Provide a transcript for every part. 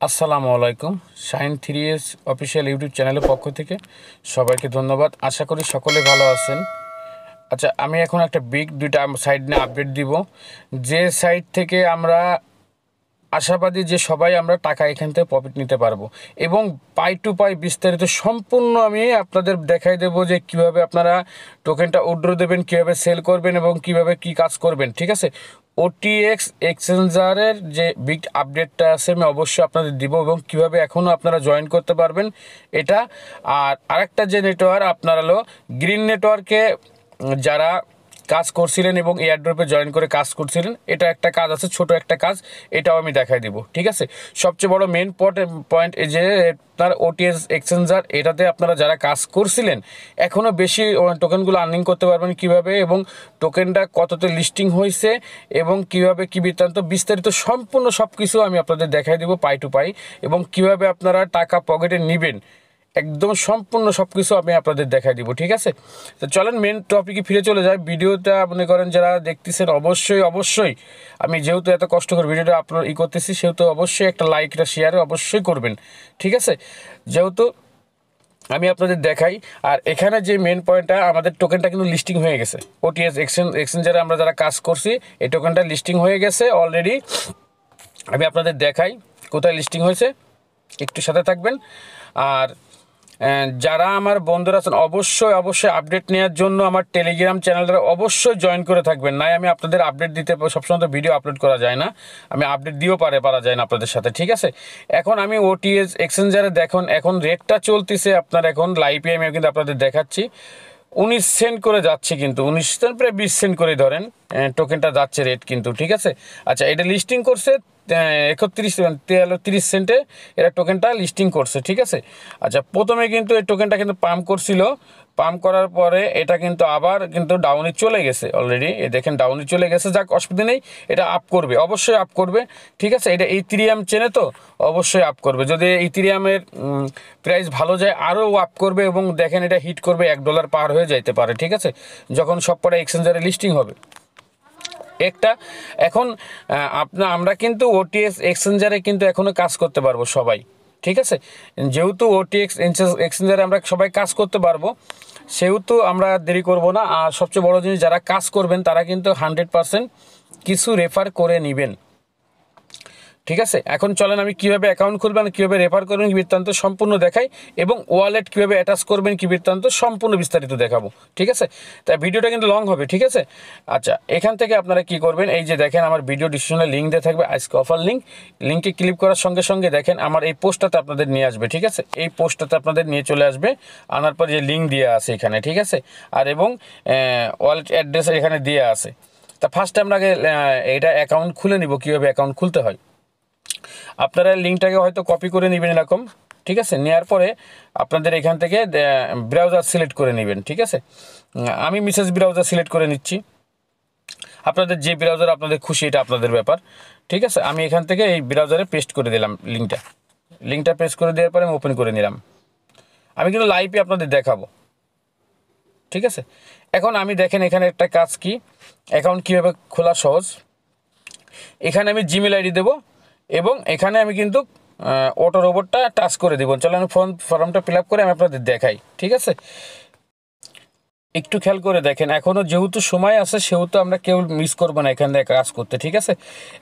আসসালামু আলাইকুম। Shine 3S official YouTube চ্যানেলের পক্ষ থেকে সবাইকে ধন্যবাদ। আশা করি সকলে ভালো আছেন। আচ্ছা, আমি এখন একটা দুইটা সাইট নিয়ে আপডেট দিব, যে সাইট থেকে আমরা আশাবাদী যে সবাই আমরা টাকা এখান থেকে প্রফিট নিতে পারবো এবং পাই টু পাই বিস্তারিত সম্পূর্ণ আমি আপনাদের দেখাই দেবো যে কিভাবে আপনারা টোকেনটা উইথড্র দেবেন, কিভাবে সেল করবেন এবং কিভাবে কি কাজ করবেন। ঠিক আছে, OTX এক্সচেঞ্জারের যে বিগ আপডেটটা আছে আমি অবশ্যই আপনাদের দিব এবং কিভাবে এখনও আপনারা জয়েন করতে পারবেন এটা। আর আরেকটা যে নেটওয়ার্ক আপনার হলো গ্রিন নেটওয়ার্কে যারা কাজ করছিলেন এবং এয়ারড্রপে জয়েন করে কাজ করছিলেন, এটা একটা কাজ আছে, ছোট একটা কাজ, এটাও আমি দেখাই দিব। ঠিক আছে, সবচেয়ে বড় মেন পয়েন্ট এই যে আপনার OTX এক্সচেঞ্জার, এটাতে আপনারা যারা কাজ করছিলেন এখনও বেশি টোকেনগুলো আর্নিং করতে পারবেন কিভাবে, এবং টোকেনটা কততে লিস্টিং হয়েছে এবং কিভাবে কি বৃত্তান্ত বিস্তারিত সম্পূর্ণ সব কিছু আমি আপনাদের দেখাই দিব পাই টু পাই, এবং কিভাবে আপনারা টাকা পকেটে নেবেন একদম সম্পূর্ণ সব কিছু আমি আপনাদের দেখাই দিব। ঠিক আছে, তো চলেন মেন টপিকে ফিরে চলে যায়। ভিডিওটা মনে করেন যারা দেখতেছেন অবশ্যই আমি যেহেতু এত কষ্ট করে ভিডিওটা আপলোড করতেছি, সেহেতু অবশ্যই একটা লাইক, একটা শেয়ার অবশ্যই করবেন। ঠিক আছে, যেহেতু আমি আপনাদের দেখাই। আর এখানে যে মেন পয়েন্টটা, আমাদের টোকেনটা কিন্তু লিস্টিং হয়ে গেছে OTX এক্সচেঞ্জারে, আমরা যারা কাজ করছি এই টোকেনটা লিস্টিং হয়ে গেছে অলরেডি। আমি আপনাদের দেখাই কোথায় লিস্টিং হয়েছে, একটু সাথে থাকবেন। আর যারা আমার বন্ধুরা আছেন অবশ্যই আপডেট নেওয়ার জন্য আমার টেলিগ্রাম চ্যানেলটা অবশ্যই জয়েন করে থাকবেন। নাই আমি আপনাদের আপডেট দিতে সবসময় তো ভিডিও আপলোড করা যায় না, আমি আপডেট দিয়েও পারা যায় না আপনাদের সাথে। ঠিক আছে, এখন আমি OTX এক্সচেঞ্জারে দেখুন, এখন রেটটা চলতেছে আপনার, এখন লাইভে আমি কিন্তু আপনাদের দেখাচ্ছি 19 সেন্ট করে যাচ্ছে, কিন্তু 19 সেন্ট প্রায় 20 সেন্ট করে ধরেন টোকেনটা যাচ্ছে রেট কিন্তু। ঠিক আছে, আচ্ছা, এটা লিস্টিং করছে 30 সেন্টে এরা টোকেনটা লিস্টিং করছে। ঠিক আছে, আচ্ছা, প্রথমে কিন্তু এই টোকেনটা কিন্তু পাম্প করছিল, পাম্প করার পরে এটা কিন্তু আবার কিন্তু ডাউনে চলে গেছে অলরেডি, এ দেখেন ডাউনে চলে গেছে। যাক, অসুবিধা নেই, এটা আপ করবে, অবশ্যই আপ করবে। ঠিক আছে, এটা ইথেরিয়াম চেনে তো অবশ্যই আপ করবে, যদি ইথেরিয়ামের প্রাইস ভালো যায় আরও আপ করবে, এবং দেখেন এটা হিট করবে $1 পার হয়ে যাইতে পারে। ঠিক আছে, যখন সবকটা এক্সচেঞ্জারে লিস্টিং হবে একটা। এখন আমরা কিন্তু OTX এক্সচেঞ্জারে কিন্তু এখনও কাজ করতে পারবো সবাই। ঠিক আছে, যেহেতু OTX এক্সচেঞ্জারে আমরা সবাই কাজ করতে পারবো, সেহেতু আমরা দেরি করব না। আর সবচেয়ে বড় জিনিস, যারা কাজ করবেন তারা কিন্তু 100% কিছু রেফার করে নেবেন। ঠিক আছে, এখন চলেন আমি কীভাবে অ্যাকাউন্ট খুলবেন, কীভাবে রেফার করবেন কি বৃত্তান্ত সম্পূর্ণ দেখাই, এবং ওয়ালেট কীভাবে অ্যাটাচ করবেন কি বৃত্তান্ত সম্পূর্ণ বিস্তারিত দেখাবো। ঠিক আছে, তাই ভিডিওটা কিন্তু লং হবে। ঠিক আছে, আচ্ছা, এখান থেকে আপনারা কি করবেন, এই যে দেখেন আমার ভিডিও ডিসক্রিপশনে লিঙ্ক দিয়ে থাকবে, আজকে অফার লিঙ্কে ক্লিক করার সঙ্গে সঙ্গে দেখেন আমার এই পোস্টটাতে আপনাদের নিয়ে আসবে। ঠিক আছে, এই পোস্টটাতে আপনাদের নিয়ে চলে আসবে, আনার পর যে লিঙ্ক দিয়ে আছে এখানে। ঠিক আছে, আর এবং ওয়ালেট অ্যাড্রেস এখানে দিয়ে আছে। তা ফার্স্ট আমরা আগে এটা অ্যাকাউন্ট খুলে নিব, কীভাবে অ্যাকাউন্ট খুলতে হয়। আপনারা লিঙ্কটাকে হয়তো কপি করে নেবেন এরকম। ঠিক আছে, নেওয়ার পরে আপনাদের এখান থেকে ব্রাউজার সিলেক্ট করে নেবেন। ঠিক আছে, আমি মেসেজ ব্রাউজার সিলেক্ট করে নিচ্ছি, আপনাদের যে ব্রাউজার আপনাদের খুশি, এটা আপনাদের ব্যাপার। ঠিক আছে, আমি এখান থেকে এই ব্রাউজারে পেস্ট করে দিলাম লিঙ্কটা পেস্ট করে দেওয়ার পরে আমি ওপেন করে নিলাম। আমি কিন্তু লাইভে আপনাদের দেখাবো। ঠিক আছে, এখন আমি দেখেন এখানে একটা কাজ কি, অ্যাকাউন্ট কীভাবে খোলা সহজ। এখানে আমি জিমেল আইডি দেবো এবং এখানে আমি কিন্তু অটো রোবটটা টাচ করে দিব। চলো আমি ফর্মটা ফিল আপ করে আমি আপনাদের দেখাই। ঠিক আছে, একটু খেয়াল করে দেখেন, এখনও যেহেতু সময় আছে সেহেতু আমরা কেউ মিস করবো না এখান থেকে কাজ করতে। ঠিক আছে,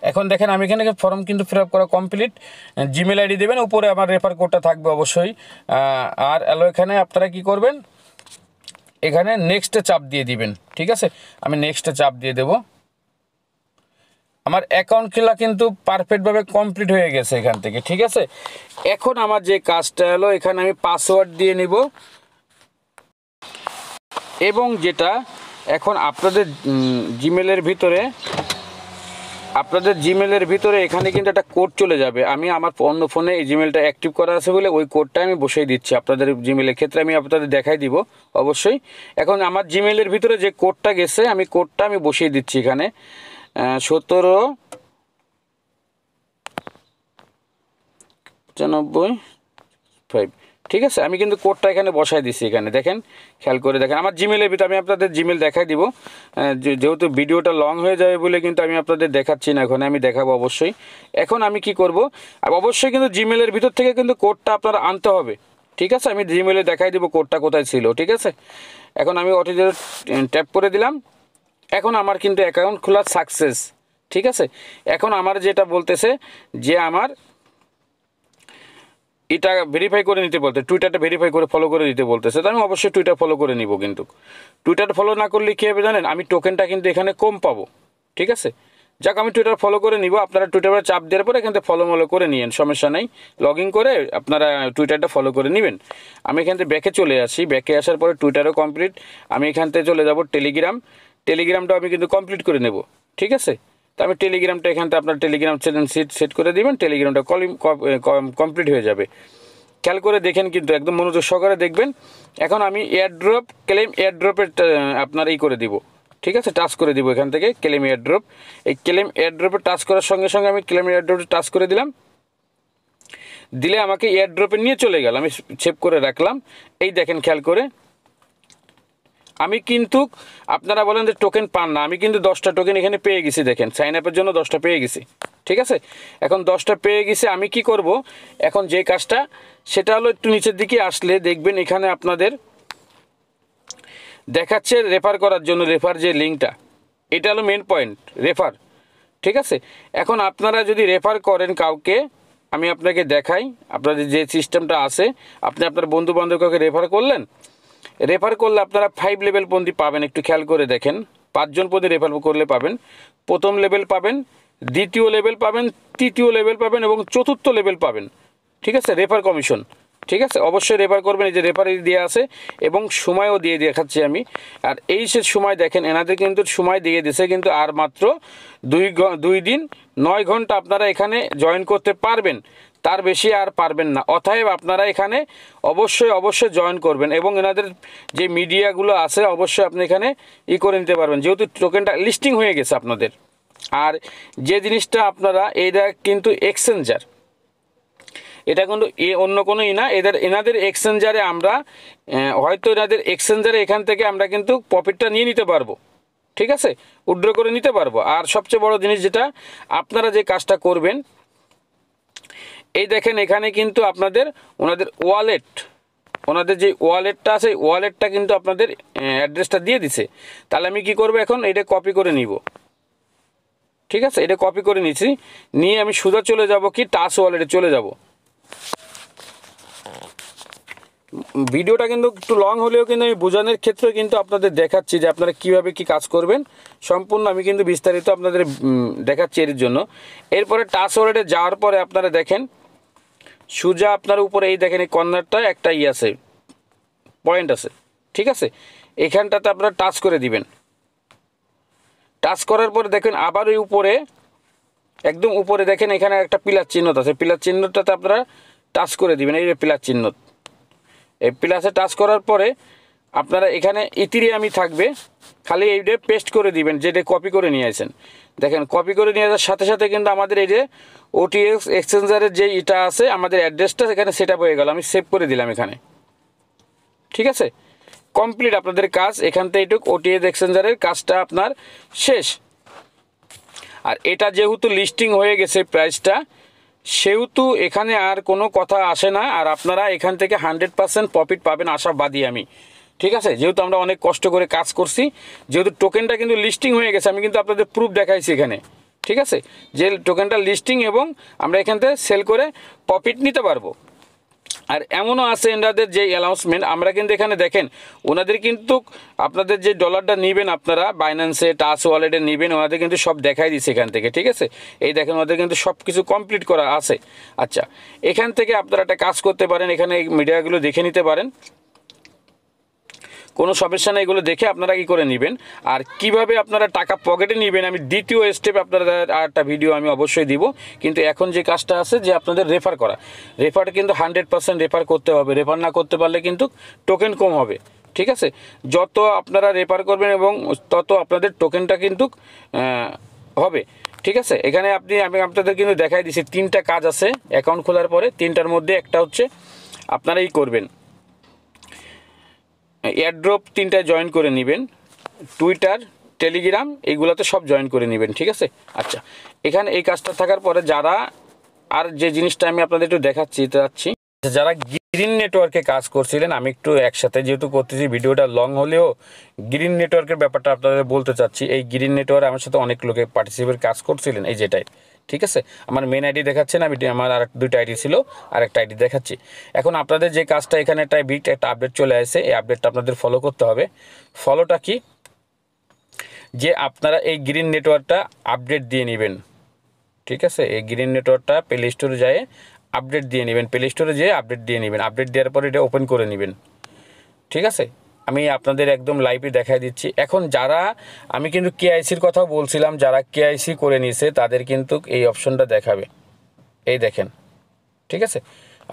এখন দেখেন আমি এখানে ফর্ম কিন্তু ফিল আপ করা কমপ্লিট। জিমেল আইডি দেবেন, উপরে আমার রেফার কোডটা থাকবে অবশ্যই। আর এখানে আপনারা কি করবেন, এখানে নেক্সটে চাপ দিয়ে দিবেন। ঠিক আছে, আমি নেক্সটে চাপ দিয়ে দেবো। আমার অ্যাকাউন্ট খোলা কিন্তু পারফেক্টভাবে কমপ্লিট হয়ে গেছে এখান থেকে। ঠিক আছে, এখন আমার যে কাজটা হলো, এখানে আমি পাসওয়ার্ড দিয়ে নিব, এবং যেটা এখন আপনাদের জিমেলের ভিতরে এখানে কিন্তু একটা কোড চলে যাবে। আমি আমার অন্য ফোনে এই জিমেলটা অ্যাক্টিভ করা আছে বলে ওই কোডটা আমি বসিয়ে দিচ্ছি, আপনাদের জিমেলের ক্ষেত্রে আমি আপনাদের দেখাই দিব অবশ্যই। এখন আমার জিমেলের ভিতরে যে কোডটা গেছে, আমি কোডটা বসিয়ে দিচ্ছি এখানে 1795। ঠিক আছে, আমি কিন্তু কোডটা এখানে বসাই দিছি। এখানে দেখেন, খেয়াল করে দেখেন আমার জিমেলের ভিতরে, আমি আপনাদের জিমেল দেখাই দিব। যেহেতু ভিডিওটা লং হয়ে যাবে বলে কিন্তু আমি আপনাদের দেখাচ্ছি না, এখন আমি দেখাবো অবশ্যই। এখন আমি কি করব, অবশ্যই কিন্তু জিমেলের ভিতর থেকে কিন্তু কোডটা আপনারা আনতে হবে। ঠিক আছে, আমি জিমেলে দেখাই দিব কোডটা কোথায় ছিল। ঠিক আছে, এখন আমি ওটিতে ট্যাপ করে দিলাম। এখন আমার কিন্তু অ্যাকাউন্ট খোলা সাকসেস। ঠিক আছে, এখন আমার যেটা বলতেছে যে আমার এটা ভেরিফাই করে নিতে বলতে, টুইটারটা ভেরিফাই করে ফলো করে দিতে বলতেছে। তো আমি অবশ্যই টুইটার ফলো করে নিব। কিন্তু টুইটার ফলো না করলে কী হবে জানেন, আমি টোকেনটা কিন্তু এখানে কম পাবো। ঠিক আছে, যাক আমি টুইটার ফলো করে নিব। আপনারা টুইটারে চাপ দেওয়ার পরে এখান থেকে ফলো করে নিয়েন, সমস্যা নেই। লগ ইন করে আপনারা টুইটারটা ফলো করে নেবেন। আমি এখান থেকে ব্যাকে চলে আসি। ব্যাকে আসার পরে টুইটারও কমপ্লিট। আমি এখান থেকে চলে যাব টেলিগ্রামটাও আমি কিন্তু কমপ্লিট করে নেব। ঠিক আছে, তো আমি টেলিগ্রামটা এখান থেকে আপনার টেলিগ্রাম সেট করে দিবেন। টেলিগ্রামটা কমপ্লিট হয়ে যাবে। খেয়াল করে দেখেন, কিন্তু একদম মনোযোগ সহকারে দেখবেন। এখন আমি ক্লেম এয়ারড্রপের আপনার করে দিব। ঠিক আছে, টাচ করে দিব এখান থেকে ক্লেম এয়ারড্রপ। এই ক্লেম এয়ারড্রপে টাচ করার সঙ্গে সঙ্গে আমি ক্লেম এয়ারড্রপে টাচ করে দিলাম। দিলে আমাকে এয়ারড্রপে নিয়ে চলে গেল। আমি সেভ করে রাখলাম। এই দেখেন, খেয়াল করে আমি কিন্তু, আপনারা বলেন যে টোকেন পান না, আমি কিন্তু 10টা টোকেন এখানে পেয়ে গেছি। দেখেন, সাইন আপের জন্য 10টা পেয়ে গেছি। ঠিক আছে, এখন 10টা পেয়ে গেছি। আমি কি করব এখন, যে কাজটা সেটা হলো, একটু নিচের দিকে আসলে দেখবেন এখানে আপনাদের দেখাচ্ছে রেফার করার জন্য, রেফার যে লিঙ্কটা, এটা হলো মেন পয়েন্ট, রেফার। ঠিক আছে, এখন আপনারা যদি রেফার করেন কাউকে, আমি আপনাকে দেখাই আপনাদের যে সিস্টেমটা আছে। আপনি আপনার বন্ধু বান্ধবকে রেফার করলেন, রেফার করলে আপনারা 5 লেভেল পর্যন্ত পাবেন। একটু খেয়াল করে দেখেন, 5 জন পর্যন্ত রেফার করলে পাবেন। প্রথম লেভেল পাবেন, দ্বিতীয় লেভেল পাবেন, তৃতীয় লেভেল পাবেন এবং চতুর্থ লেভেল পাবেন। ঠিক আছে, রেফার কমিশন। ঠিক আছে, অবশ্যই রেফার করবেন। এই যে রেফারি দিয়ে আছে এবং সময়ও দিয়ে দেখাচ্ছি আমি। আর এই সে সময় দেখেন, এনাদের কিন্তু সময় দিয়ে দিয়েছে কিন্তু আর মাত্র 2 দিন 9 ঘন্টা আপনারা এখানে জয়েন করতে পারবেন, তার বেশি আর পারবেন না। অতএব আপনারা এখানে অবশ্যই জয়েন করবেন এবং এনাদের যে মিডিয়াগুলো আছে অবশ্যই আপনি এখানে করে নিতে পারবেন, যেহেতু টোকেনটা লিস্টিং হয়ে গেছে আপনাদের। আর যে জিনিসটা আপনারা, এটা কিন্তু এক্সচেঞ্জার, এটা কিন্তু অন্য কোনো না, এনাদের এক্সচেঞ্জারে আমরা হয়তো এনাদের এক্সচেঞ্জারে এখান থেকে আমরা কিন্তু প্রফিটটা নিয়ে নিতে পারবো। ঠিক আছে, উইথড্র করে নিতে পারবো। আর সবচেয়ে বড় জিনিস যেটা আপনারা যে কাজটা করবেন, এই দেখেন এখানে কিন্তু আপনাদের ওনাদের ওনাদের যে ওয়ালেটটা আছে, ওয়ালেটটা কিন্তু আপনাদের অ্যাড্রেসটা দিয়ে দিছে। তাহলে আমি কি করব, এখন এটা কপি করে নিব। ঠিক আছে, এটা কপি করে নিয়েছি, নিয়ে আমি সোজা চলে যাব কি টাচ ওয়ালেটে চলে যাব। ভিডিওটা কিন্তু একটু লং হলেও কিন্তু আমি বোঝানোর ক্ষেত্রে কিন্তু আপনাদের দেখাচ্ছি যে আপনারা কীভাবে কি কাজ করবেন, সম্পূর্ণ আমি কিন্তু বিস্তারিত আপনাদের দেখাচ্ছি এর জন্য। এরপরে টাচ ওয়ালেটে যাওয়ার পরে আপনারা দেখেন সোজা আপনার উপরে এই দেখেন এই কর্নারটা একটা আছে, পয়েন্ট আছে। ঠিক আছে, এখানটাতে আপনারা টাচ করে দিবেন। টাচ করার পরে দেখেন আবার ওই উপরে, একদম উপরে দেখেন এখানে একটা পিলার চিহ্ন আছে, পিলার চিহ্নটাতে আপনারা টাচ করে দিবেন। এই যে পিলার চিহ্ন, এই প্লাসে টাচ করার পরে আপনারা এখানে ইথেরিয়ামই থাকবে, খালি এইটা পেস্ট করে দিবেন যেটা কপি করে নিয়ে আসেন। দেখেন, কপি করে নিয়ে আসার সাথে সাথে কিন্তু আমাদের এই যে OTX এক্সচেঞ্জারের যে এটা আছে, আমাদের অ্যাড্রেসটা এখানে সেট আপ হয়ে গেল। আমি সেভ করে দিলাম এখানে। ঠিক আছে, কমপ্লিট আপনাদের কাজ। এখান থেকে এইটুকু OTX এক্সচেঞ্জারের কাজটা আপনার শেষ। আর এটা যেহেতু লিস্টিং হয়ে গেছে প্রাইসটা, সেহেতু এখানে আর কোনো কথা আসে না। আর আপনারা এখান থেকে 100% প্রফিট পাবেন আশাবাদী আমি। ঠিক আছে, যেহেতু আমরা অনেক কষ্ট করে কাজ করছি, যেহেতু টোকেনটা কিন্তু লিস্টিং হয়ে গেছে, আমি কিন্তু আপনাদের প্রুফ দেখাইছি এখানে। ঠিক আছে, যে টোকেনটা লিস্টিং এবং আমরা এখান থেকে সেল করে প্রফিট নিতে পারবো। আর এমনও আছে এনাদের যে অ্যানাউন্সমেন্ট, আমরা কিন্তু এখানে দেখেন ওনাদের কিন্তু আপনাদের যে ডলারটা নেবেন আপনারা বাইন্যান্সে টাচ ওয়ালেটে নেবেন, ওনাদের কিন্তু সব দেখাই দিচ্ছে এখান থেকে। ঠিক আছে, এই দেখেন ওনাদের কিন্তু সব কিছু কমপ্লিট করা আছে। আচ্ছা, এখান থেকে আপনারা একটা কাজ করতে পারেন, এখানে এই মিডিয়াগুলো দেখে নিতে পারেন, কোনো সমস্যা নেই। এগুলো দেখে আপনারা কি করে নেবেন আর কিভাবে আপনারা টাকা পকেটে নেবেন, আমি দ্বিতীয় স্টেপ আপনাদের আর একটা ভিডিও আমি অবশ্যই দিব। কিন্তু এখন যে কাজটা আছে যে আপনাদের রেফার করা, রেফারটা কিন্তু 100% রেফার করতে হবে। রেফার না করতে পারলে কিন্তু টোকেন কম হবে। ঠিক আছে, যত আপনারা রেফার করবেন এবং তত আপনাদের টোকেনটা কিন্তু হবে। ঠিক আছে, এখানে আমি আপনাদের কিন্তু দেখাই দিচ্ছি 3টা কাজ আছে অ্যাকাউন্ট খোলার পরে। 3টার মধ্যে একটা হচ্ছে আপনারাই করবেন। এয়ারড্রপ 3টায় জয়েন করে নেবেন, টুইটার, টেলিগ্রাম এইগুলোতে সব জয়েন করে নেবেন, ঠিক আছে। আচ্ছা, এখানে এই কাজটা থাকার পরে যারা, আর যে জিনিসটা আমি আপনাদের একটু দেখাচ্ছি যাচ্ছি, যারা গ্রিন নেটওয়ার্কে কাজ করছিলেন, আমি একটু একসাথে যেহেতু করতেছি ভিডিওটা লং হলেও গ্রিন নেটওয়ার্কের ব্যাপারটা আপনাদের বলতে চাচ্ছি। এই গ্রিন নেটওয়ার্কে আমার সাথে অনেক লোকে পার্টিসিপেট কাজ করছিলেন, এই যেটাই, ঠিক আছে। আমার মেন আইডি দেখাচ্ছে না, আমার আর 2টা আইডি ছিল, আর একটা আইডি দেখাচ্ছি। এখন আপনাদের যে কাজটা, এখানে একটা আপডেট চলে আসে, এই আপডেটটা আপনাদের ফলো করতে হবে। ফলোটা কি, যে আপনারা এই গ্রিন নেটওয়ার্কটা আপডেট দিয়ে নেবেন, ঠিক আছে। এই গ্রিন নেটওয়ার্কটা প্লে স্টোরে যায় আপডেট দিয়ে নেবেন, প্লে স্টোরে যেয়ে আপডেট দিয়ে নেবেন। আপডেট দেওয়ার পরে এটা ওপেন করে নেবেন, ঠিক আছে। আমি আপনাদের একদম লাইভে দেখাই দিচ্ছি। এখন যারা, আমি কিন্তু কেআইসির কথাও বলছিলাম, যারা কেআইসি করে নিয়েছে তাদের কিন্তু এই অপশনটা দেখাবে, এই দেখেন, ঠিক আছে।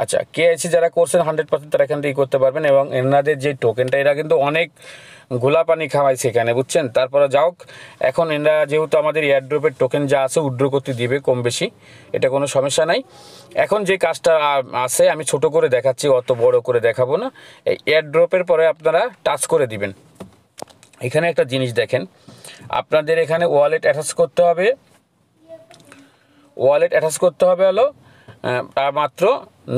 আচ্ছা, কেআইসি যারা করছেন 100% তারা এখান থেকে করতে পারবেন। এবং এনাদের যে টোকেনটা, এরা কিন্তু অনেক গোলা পানি খাওয়াইছে এখানে, বুঝছেন। তারপরে যাও, এখন এরা যেহেতু আমাদের এয়ারড্রপের টোকেন যা আছে উইথড্র করতে দিবে কম বেশি, এটা কোনো সমস্যা নাই। এখন যে কাজটা আছে আমি ছোট করে দেখাচ্ছি, অত বড় করে দেখাবো না। এই এয়ারড্রপের পরে আপনারা টাচ করে দিবেন। এখানে একটা জিনিস দেখেন, আপনাদের এখানে ওয়ালেট অ্যাটাচ করতে হবে। ওয়ালেট অ্যাটাচ করতে হবে হলো মাত্র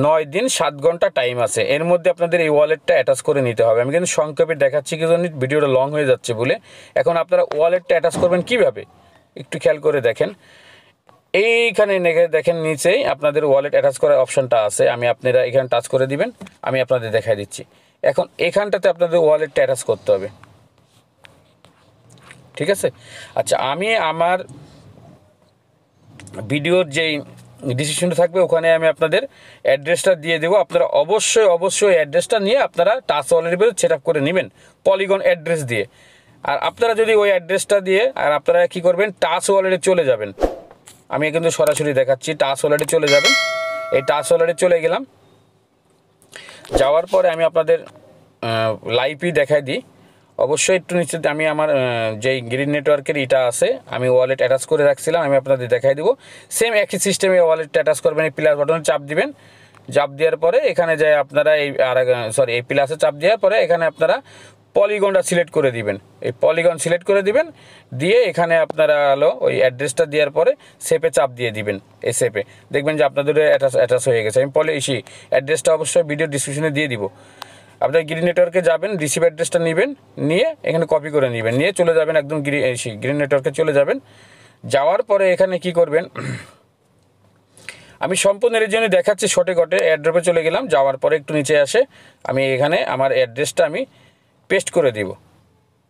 9 দিন 7 ঘন্টা টাইম আছে, এর মধ্যে আপনাদের এই ওয়ালেটটা অ্যাটাচ করে নিতে হবে। আমি কিন্তু সংক্ষেপে দেখাচ্ছি কি জন্য, ভিডিওটা লং হয়ে যাচ্ছে বলে। এখন আপনারা ওয়ালেটটা অ্যাটাচ করবেন কিভাবে, একটু খেয়াল করে দেখেন। এইখানে দেখেন নিচেই আপনাদের ওয়ালেট অ্যাটাচ করার অপশনটা আছে, আপনারা এখানে টাচ করে দিবেন, আমি আপনাদের দেখাই দিচ্ছি। এখন এখানটাতে আপনাদের ওয়ালেটটা অ্যাটাচ করতে হবে, ঠিক আছে। আচ্ছা, আমি আমার ভিডিওর যেই ডিসিশনটা থাকবে ওখানে আমি আপনাদের অ্যাড্রেসটা দিয়ে দেবো। আপনারা অবশ্যই অ্যাড্রেসটা নিয়ে আপনারা টাচ ওয়ালেটের ভিতরে সেট আপ করে নেবেন, পলিগন অ্যাড্রেস দিয়ে। আর আপনারা যদি ওই অ্যাড্রেসটা দিয়ে, আর আপনারা কী করবেন, টাচ ওয়ালেটে চলে যাবেন। আমি কিন্তু সরাসরি দেখাচ্ছি, টাচ ওয়ালেটে চলে যাবেন। এই টাচ ওয়ালেটে চলে গেলাম, যাওয়ার পরে আমি আপনাদের লাইভই দেখাই দিই। অবশ্যই একটু নিচে আমি আমার যেই গ্রিন নেটওয়ার্কের এটা আছে, আমি ওয়ালেট অ্যাটাচ করে রাখছিলাম, আমি আপনাদের দেখাই দেবো। সেম একই সিস্টেমে ওয়ালেটটা অ্যাটাচ করবেন, এই প্লাস বাটনে চাপ দিবেন। চাপ দেওয়ার পরে এখানে যায় আপনারা এই প্লাসে চাপ দেওয়ার পরে এখানে আপনারা পলিগনটা সিলেক্ট করে দিবেন। এই পলিগন সিলেক্ট করে দিবেন, দিয়ে এখানে আপনারা হলো ওই অ্যাড্রেসটা দেওয়ার পরে সেপে চাপ দিয়ে দিবেন। এই সেপে দেখবেন যে আপনাদের অ্যাটাচ হয়ে গেছে। আমি অ্যাড্রেসটা অবশ্যই ভিডিও ডিসক্রিপশনে দিয়ে দিব। আপনার গ্রিন নেটওয়ার্কে যাবেন, রিসিভ অ্যাড্রেসটা নেবেন, নিয়ে এখানে কপি করে নেবেন, নিয়ে চলে যাবেন একদম গ্রিন নেটওয়ার্কে চলে যাবেন। যাওয়ার পরে এখানে কি করবেন, আমি সম্পূর্ণ এর জন্য দেখাচ্ছি শর্টে কটে। এয়ারড্রপে চলে গেলাম, যাওয়ার পরে একটু নিচে আসে আমি এখানে আমার অ্যাড্রেসটা আমি পেস্ট করে দিব।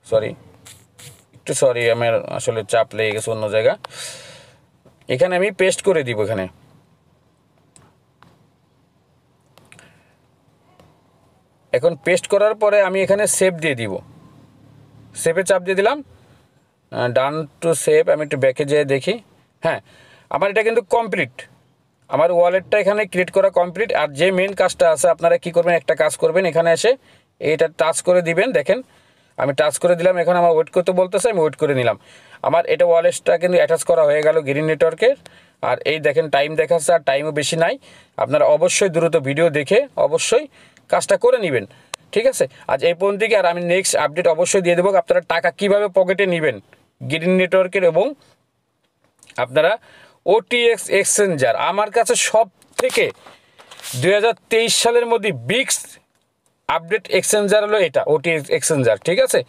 সরি আমার আসলে চাপ লেগে গেছে অন্য জায়গা, এখানে আমি পেস্ট করে দিব। এখানে এখন পেস্ট করার পরে আমি এখানে সেভ দিয়ে দিব, সেভে চাপ দিয়ে দিলাম, ডান টু সেভ। আমি একটু ব্যাকে যেয়ে দেখি, হ্যাঁ আমার এটা কিন্তু কমপ্লিট, আমার ওয়ালেটটা এখানে ক্রিয়েট করা কমপ্লিট। আর যে মেন কাজটা আছে আপনারা কি করবেন, একটা কাজ করবেন, এখানে এসে এইটা টাচ করে দিবেন। দেখেন আমি টাচ করে দিলাম, এখন আমার ওয়েট করতে বলতেছে, আমি ওয়েট করে নিলাম। আমার এটা ওয়ালেটটা কিন্তু অ্যাটাচ করা হয়ে গেল গ্রিন নেটওয়ার্কের। আর এই দেখেন টাইম দেখাচ্ছে, আর টাইমও বেশি নাই। আপনারা অবশ্যই দ্রুত ভিডিও দেখে অবশ্যই কাজটা করে নেবেন, ঠিক আছে। আজ এই পর্যন্ত থেকে, আর আমি নেক্সট আপডেট অবশ্যই দিয়ে দেবো আপনারা টাকা কীভাবে পকেটে নেবেন গ্রিন নেটওয়ার্কের। এবং আপনারা OTX এক্সচেঞ্জার, আমার কাছে সব থেকে 2023 সালের মধ্যে বিগস আপডেট এক্সচেঞ্জার হলো এটা, OTX এক্সচেঞ্জার, ঠিক আছে।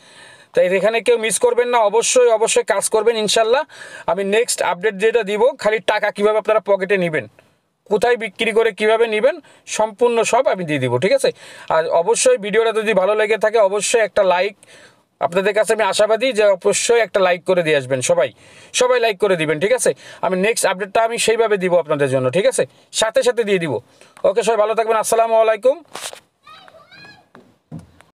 তাই এখানে কেউ মিস করবেন না, অবশ্যই কাজ করবেন ইনশাল্লাহ। আমি নেক্সট আপডেট যেটা দিব, খালি টাকা কীভাবে আপনারা পকেটে নেবেন, কোথায় বিক্রি করে কিভাবে নেবেন, সম্পূর্ণ সব আমি দিয়ে দিব, ঠিক আছে। আর অবশ্যই ভিডিওটা যদি ভালো লেগে থাকে অবশ্যই একটা লাইক, আপনাদের কাছে আমি আশাবাদী যে অবশ্যই একটা লাইক করে দিয়ে আসবেন, সবাই লাইক করে দিবেন, ঠিক আছে। আমি নেক্সট আপডেটটা আমি সেইভাবে দিব আপনাদের জন্য, ঠিক আছে, সাথে দিয়ে দিব। ওকে, সবাই ভালো থাকবেন, আসসালামু আলাইকুম।